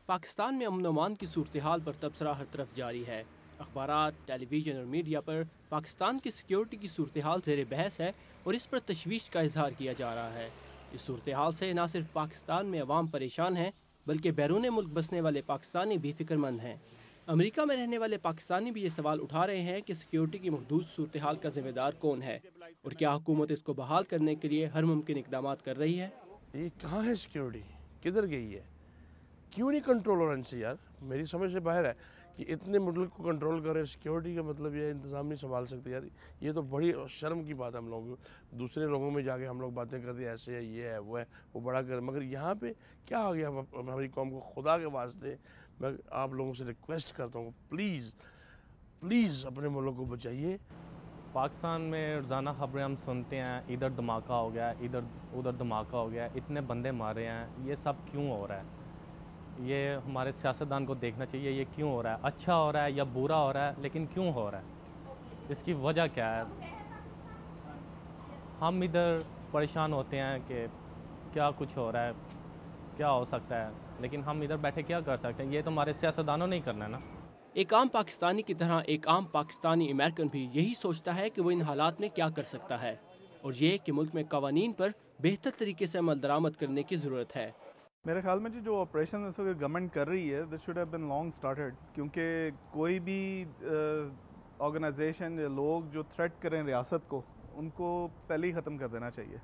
पाकिस्तान में अमन अमान की सूरत हाल पर तबसरा हर तरफ जारी है। अखबारात, टेलीविज़न और मीडिया पर पाकिस्तान की सिक्योरिटी की सूरत हाल ज़ेर बहस है और इस पर तशवीश का इजहार किया जा रहा है। इस सूरत हाल से न सिर्फ पाकिस्तान में अवाम परेशान हैं, बल्कि बैरून मुल्क बसने वाले पाकिस्तानी भी फिक्रमंद हैं। अमेरिका में रहने वाले पाकिस्तानी भी ये सवाल उठा रहे हैं कि सिक्योरिटी की महदूद सूरत हाल का जिम्मेदार कौन है और क्या हुकूमत इसको बहाल करने के लिए हर मुमकिन इकदाम कर रही है। ये कहाँ है सिक्योरिटी, किधर गई है, क्यों नहीं कंट्रोल हो रहा इनसे यार। मेरी समझ से बाहर है कि इतने मुल्क को कंट्रोल करे, सिक्योरिटी का मतलब ये इंतज़ाम नहीं संभाल सकते यार। ये तो बड़ी शर्म की बात है। हम लोग दूसरे लोगों में जाके हम लोग बातें करते हैं, ऐसे है, ये है, वो है, वो बड़ा कर, मगर यहाँ पे क्या आ गया हमारी कौम को। खुदा के वास्ते मैं आप लोगों से रिक्वेस्ट करता हूँ, प्लीज़ प्लीज़ अपने मुल्क को बचाइए। पाकिस्तान में रोज़ाना खबरें हम सुनते हैं, इधर धमाका हो गया, इधर उधर धमाका हो गया, इतने बंदे मारे हैं। ये सब क्यों हो रहा है? ये हमारे सियासतदान को देखना चाहिए, ये क्यों हो रहा है। अच्छा हो रहा है या बुरा हो रहा है, लेकिन क्यों हो रहा है, इसकी वजह क्या है। हम इधर परेशान होते हैं कि क्या कुछ हो रहा है, क्या हो सकता है, लेकिन हम इधर बैठे क्या कर सकते हैं। ये तो हमारे सियासतदानों ने ही करना है ना। एक आम पाकिस्तानी की तरह एक आम पाकिस्तानी अमेरिकन भी यही सोचता है कि वो इन हालात में क्या कर सकता है, और ये कि मुल्क में कवानीन पर बेहतर तरीके से अमल दरामद करने की ज़रूरत है। मेरे ख्याल में जो ऑपरेशन इस वक्त गवर्नमेंट कर रही है, this should have been long started, क्योंकि कोई भी ऑर्गेनाइजेशन या लोग जो थ्रेट करें रियासत को, उनको पहले ही ख़त्म कर देना चाहिए।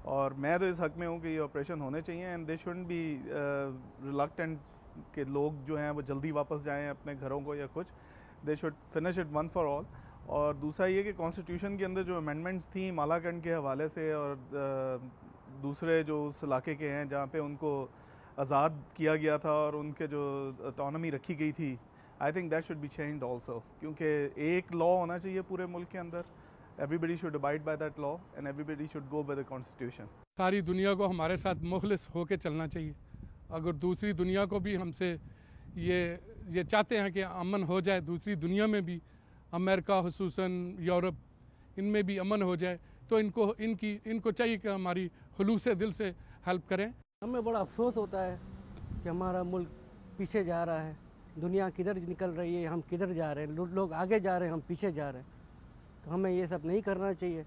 और मैं तो इस हक़ में हूँ कि ये ऑपरेशन होने चाहिए and they shouldn't be reluctant कि लोग जो हैं वो जल्दी वापस जाएं अपने घरों को या कुछ। They should finish it one for all. और दूसरा ये कि कॉन्स्टिट्यूशन के अंदर जो अमेंडमेंट्स थी मालाकंड के हवाले से और दूसरे जो उस इलाके के हैं जहाँ पे उनको आज़ाद किया गया था और उनके जो ऑटोनॉमी रखी गई थी, I think that should be changed also, क्योंकि एक लॉ होना चाहिए पूरे मुल्क के अंदर। Everybody should abide by that law and everybody should go by the constitution. सारी दुनिया को हमारे साथ मुखलिस होके चलना चाहिए। अगर दूसरी दुनिया को भी हमसे ये चाहते हैं कि अमन हो जाए, दूसरी दुनिया में भी, अमेरिका हुसूसन यूरोप, इनमें भी अमन हो जाए, तो इनको चाहिए कि हमारी खुलूस दिल से हेल्प करें। हमें बड़ा अफसोस होता है कि हमारा मुल्क पीछे जा रहा है, दुनिया किधर निकल रही है, हम किधर जा रहे हैं। लोग आगे जा रहे हैं, हम पीछे जा रहे हैं। तो हमें ये सब नहीं करना चाहिए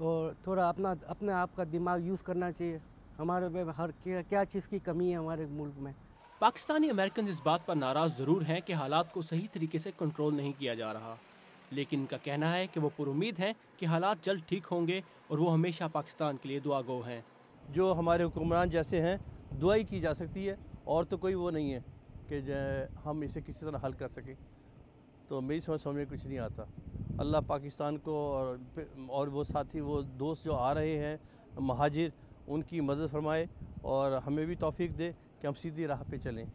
और थोड़ा अपने आप का दिमाग यूज़ करना चाहिए। हमारे में हर क्या चीज़ की कमी है हमारे मुल्क में। पाकिस्तानी अमेरिकन इस बात पर नाराज़ ज़रूर हैं कि हालात को सही तरीके से कंट्रोल नहीं किया जा रहा, लेकिन इनका कहना है कि वो पुरुमीद हैं कि हालात जल्द ठीक होंगे और वो हमेशा पाकिस्तान के लिए दुआ गो हैं। जो हमारे हुक्मरान जैसे हैं, दुआ ही की जा सकती है, और तो कोई वो नहीं है कि हम इसे किसी तरह हल कर सकें। तो मेरी समझ में कुछ नहीं आता। अल्लाह पाकिस्तान को और वो साथी, वो दोस्त जो आ रहे हैं महाजिर, उनकी मदद फरमाए और हमें भी तौफीक दे कि हम सीधी राह पे चलें।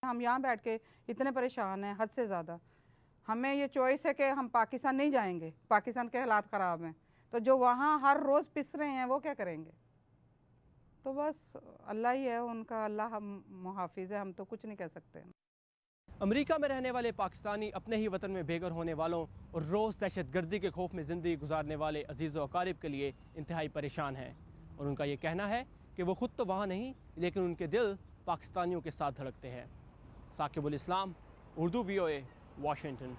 हम यहाँ बैठ के इतने परेशान हैं हद से ज़्यादा। हमें ये चॉइस है कि हम पाकिस्तान नहीं जाएंगे, पाकिस्तान के हालात ख़राब हैं, तो जो वहाँ हर रोज़ पिस रहे हैं वो क्या करेंगे। तो बस अल्लाह ही है, उनका अल्लाह हम मुहाफिज़ है, हम तो कुछ नहीं कह सकते। अमेरिका में रहने वाले पाकिस्तानी अपने ही वतन में बेघर होने वालों और रोज़ दहशतगर्दी के खौफ में ज़िंदगी गुजारने वाले अजीज़ व अकारिब के लिए इंतहाई परेशान हैं, और उनका ये कहना है कि वो ख़ुद तो वहाँ नहीं, लेकिन उनके दिल पाकिस्तानियों के साथ धड़कते हैं। साकिबुल इस्लाम, उर्दू VOA, वाशिंगटन।